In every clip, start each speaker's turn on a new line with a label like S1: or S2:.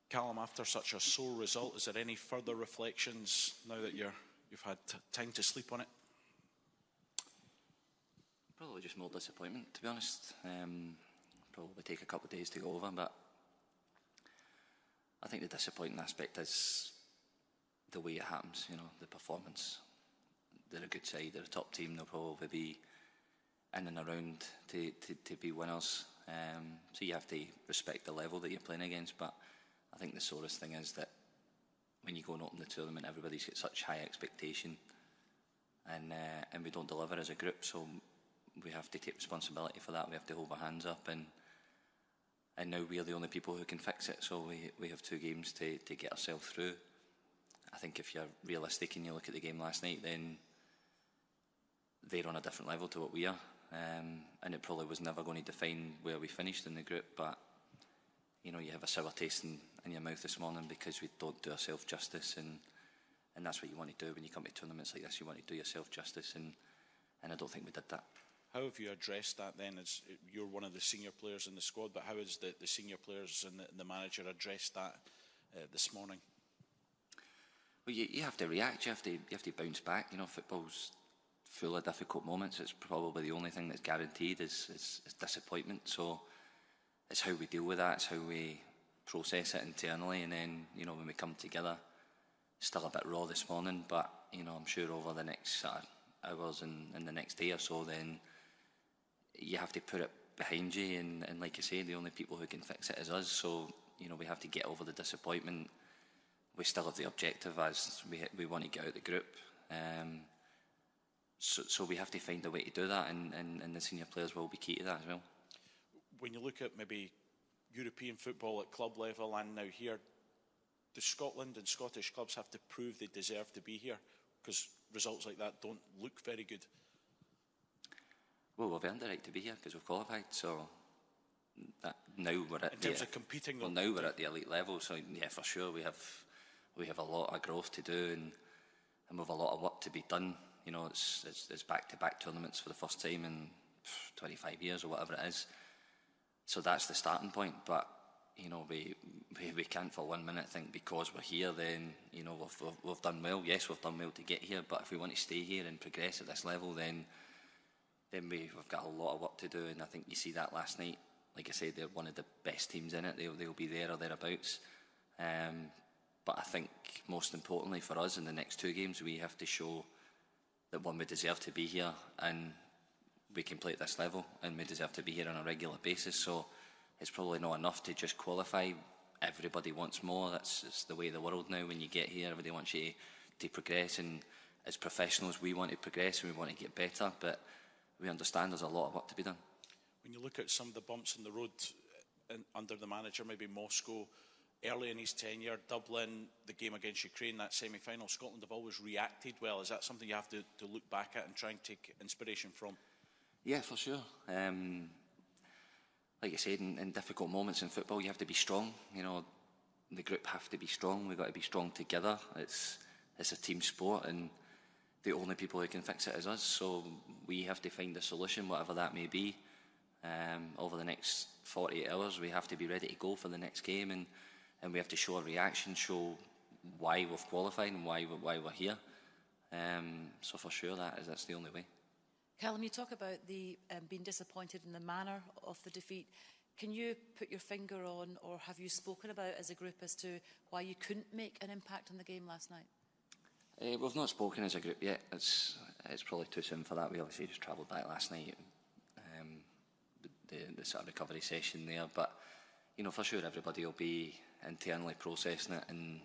S1: Callum, after such a sore result, is there any further reflections now that you've had time to sleep on it?
S2: Probably just more disappointment, to be honest. Probably take a couple of days to go over, but I think the disappointing aspect is the way it happens, you know, the performance. They're a good side, they're a top team, they'll probably be in and around to be winners. So you have to respect the level that you're playing against, but I think the sorest thing is that when you go and open the tournament, everybody's got such high expectation, and we don't deliver as a group, so we have to take responsibility for that. We have to hold our hands up, and now we're the only people who can fix it, so we have 2 games to get ourselves through. I think if you're realistic and you look at the game last night, then they're on a different level to what we are, and it probably was never going to define where we finished in the group, but you know, you have a sour taste in your mouth this morning because we don't do ourselves justice, and that's what you want to do when you come to tournaments like this. You want to do yourself justice, and I don't think we did that. How have you addressed that then? As you're one of the senior players in the squad, but how has the senior players and the manager addressed that this morning? Well, you have to react. You have to bounce back. You know, football's full of difficult moments. It's probably the only thing that's guaranteed is disappointment. So it's how we deal with that. It's how we process it internally, and then, you know, when we come together, still a bit raw this morning, but you know, I'm sure over the next hours and the next day or so, then you have to put it behind you, and like you say, the only people who can fix it is us. So you know, we have to get over the disappointment. We still have the objective as we want to get out of the group, so we have to find a way to do that, and the senior players will be key to that as well. When you look at maybe European football at club level and now here, do Scotland and Scottish clubs have to prove they deserve to be here? Because results like that don't look very good. Well, we've earned the right to be here because we've qualified, so that now we're at in terms of competing. Well, now we're at the elite level, so yeah, for sure we have a lot of growth to do, and we have a lot of work to be done. You know, it's back-to-back tournaments for the first time in 25 years or whatever it is. So that's the starting point, but you know, we can't for 1 minute think because we're here, then you know we've done well. Yes, we've done well to get here, but if we want to stay here and progress at this level, then we've got a lot of work to do, and I think you see that last night. Like I said, they're one of the best teams in it. They'll be there or thereabouts. But I think most importantly for us in the next 2 games, we have to show that one, we deserve to be here, and we can play at this level, and we deserve to be here on a regular basis. So it's probably not enough to just qualify. Everybody wants more. That's the way of the world now. When you get here, everybody wants you to progress, and as professionals we want to progress and we want to get better, but we understand there's a lot of work to be done. When you look at some of the bumps in the road under the manager, maybe Moscow, early in his tenure, Dublin, the game against Ukraine, that semi-final, Scotland have always reacted well. Is that something you have to look back at and try and take inspiration from? Yeah, for sure. Like I said, in difficult moments in football, you have to be strong. You know, the group have to be strong. We've got to be strong together. It's a team sport, and the only people who can fix it is us. So we have to find a solution, whatever that may be. Over the next 48 hours, we have to be ready to go for the next game, and we have to show a reaction, show why we've qualified and why we're here. So for sure, that's the only way.
S3: Callum, you talk about being disappointed in the manner of the defeat. Can you put your finger on, or have you spoken about as a group as to why you couldn't make an impact on the game last night?
S2: We've not spoken as a group yet. It's probably too soon for that. We obviously just travelled back last night, the sort of recovery session there. But you know, for sure, everybody will be internally processing it and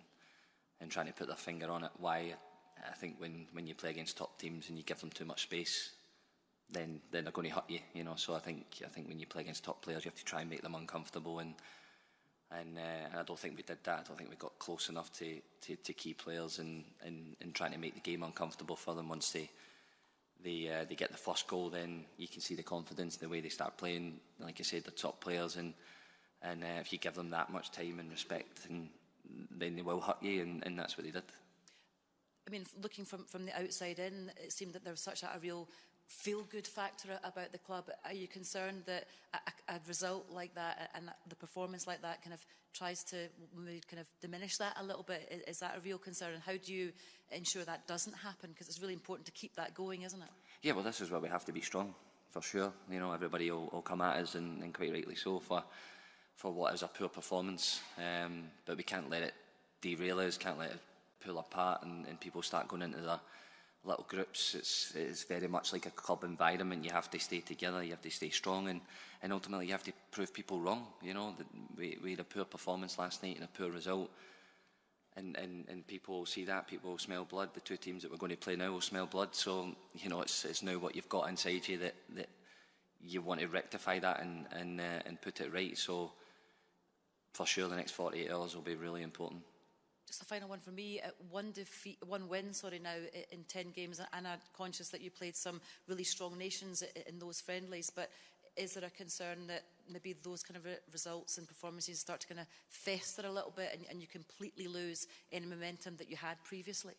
S2: trying to put their finger on it. Why? I think when you play against top teams and you give them too much space, then they're going to hurt you. You know, so I think when you play against top players, you have to try and make them uncomfortable, and I don't think we did that. I don't think we got close enough to key players and trying to make the game uncomfortable for them. Once they get the first goal, then you can see the confidence, the way they start playing. Like I said, the top players, and if you give them that much time and respect, then they will hurt you, and that's what they did.
S3: I mean, looking from the outside in, it seemed that there was such a real feel-good factor about the club? Are you concerned that a result like that and the performance like that kind of tries to maybe kind of diminish that a little bit? Is that a real concern? And how do you ensure that doesn't happen? Because it's really important to keep that going, isn't it?
S2: Yeah, well, this is where we have to be strong, for sure. You know, everybody will come at us, and quite rightly so, for what is a poor performance. But we can't let it derail us, can't let it pull apart, and people start going into their little groups. It's very much like a club environment. You have to stay together, you have to stay strong, and ultimately you have to prove people wrong. You know, that we had a poor performance last night and a poor result, and people will see that, people will smell blood. The two teams that we're going to play now will smell blood. So, you know, it's now what you've got inside you that you want to rectify that and put it right. So for sure the next 48 hours will be really important.
S3: Just a final one for me. One win now in 10 games, and I'm conscious that you played some really strong nations in those friendlies, but is there a concern that maybe those kind of results and performances start to kind of fester a little bit and you completely lose any momentum that you had previously?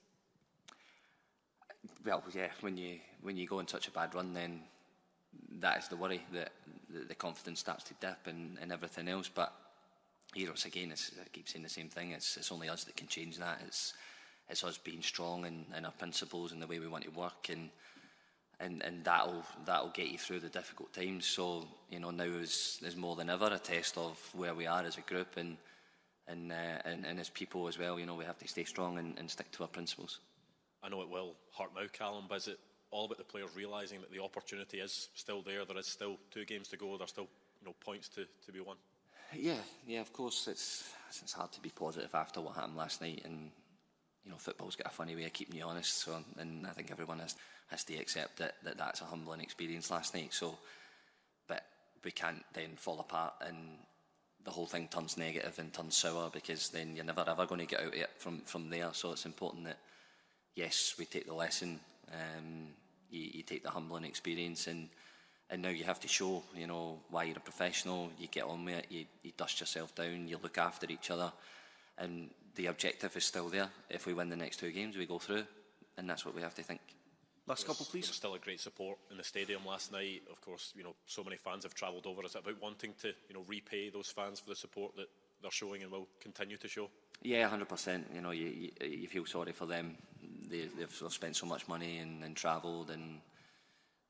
S2: Well, yeah, when you go on such a bad run, then that is the worry, that the confidence starts to dip and everything else. But here, again, I keep saying the same thing. It's only us that can change that. It's us being strong in our principles and the way we want to work, and that'll get you through the difficult times. So, you know, now is more than ever a test of where we are as a group and as people as well. You know, we have to stay strong and stick to our principles.
S1: I know it will hurt now, Callum, but is it all about the players realising that the opportunity is still there? There is still 2 games to go. There's still, you know, points to be won.
S2: Yeah, of course. It's hard to be positive after what happened last night, and you know, football's got a funny way of keeping you honest. So, and I think everyone has to accept that that's a humbling experience last night. So, but we can't then fall apart and the whole thing turns negative and turns sour, because then you're never ever going to get out of it from there. So it's important that, yes, we take the lesson, you take the humbling experience, and now you have to show, you know, why you're a professional. You get on with it, you dust yourself down, you look after each other, and the objective is still there. If we win the next 2 games, we go through, and that's what we have to think.
S4: Last couple, please.
S1: There was still a great support in the stadium last night. Of course, you know, so many fans have travelled over. Is it about wanting to, you know, repay those fans for the support that they're showing and will continue to show?
S2: Yeah, 100%. You know, you feel sorry for them. They've spent so much money and travelled and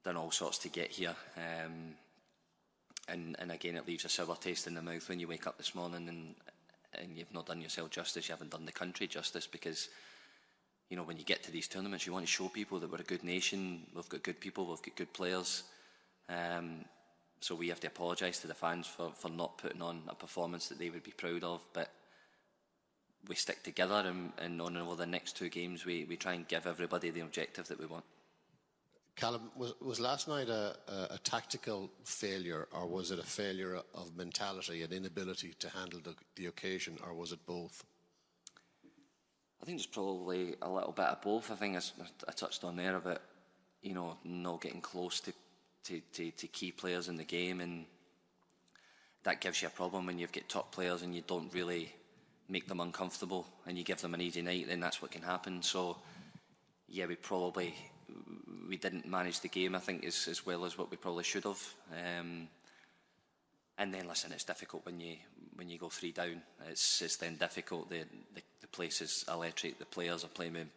S2: done all sorts to get here. And again, it leaves a sour taste in the mouth when you wake up this morning and you've not done yourself justice. You haven't done the country justice, because, you know, when you get to these tournaments, you want to show people that we're a good nation. We've got good people. We've got good players. So we have to apologise to the fans for not putting on a performance that they would be proud of. But we stick together, and on over the next 2 games, we try and give everybody the objective that we want.
S5: Callum, was last night a tactical failure, or was it a failure of mentality and inability to handle the occasion, or was it both?
S2: I think it's probably a little bit of both. I think I touched on there about, you know, not getting close to key players in the game, and that gives you a problem when you've got top players and you don't really make them uncomfortable and you give them an easy night. Then that's what can happen. So yeah, we didn't manage the game, I think, as well as what we probably should have. And then, listen, it's difficult when you go 3 down. It's then difficult. The place is electric. The players are playing with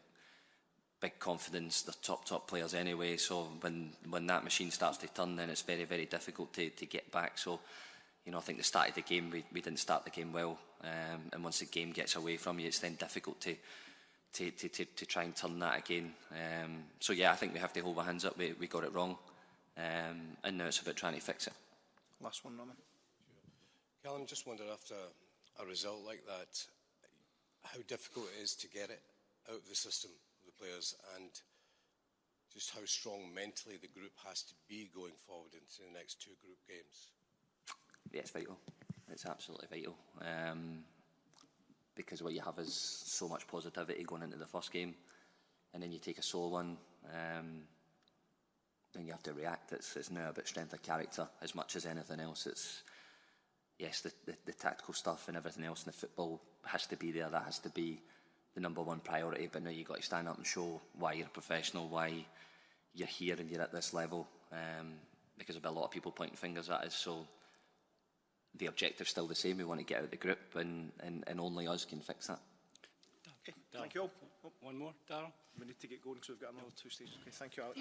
S2: big confidence. They're top players anyway. So when that machine starts to turn, then it's very, very difficult to get back. So, you know, I think the start of the game, we didn't start the game well. And once the game gets away from you, it's then difficult to try and turn that again. So yeah, I think we have to hold our hands up. We got it wrong, and now it's about trying to fix it.
S4: Last one, Norman.
S6: Callum, just wondered, after a result like that, how difficult it is to get it out of the system of the players, and just how strong mentally the group has to be going forward into the next 2 group games.
S2: Yeah, it's vital. It's absolutely vital. Because what you have is so much positivity going into the first game, and then you take a sore one, then you have to react. It's now about strength of character as much as anything else. It's, yes, the tactical stuff and everything else in the football has to be there. That has to be the #1 priority. But now you've got to stand up and show why you're a professional, why you're here and you're at this level, because there'll be a lot of people pointing fingers at us. So the objective's still the same. We want to get out of the group, and only us can fix that.
S4: Okay, thank you all. Oh, one more, Darryl. We need to get going because we've got another 2 stages. Okay, thank you, Alex.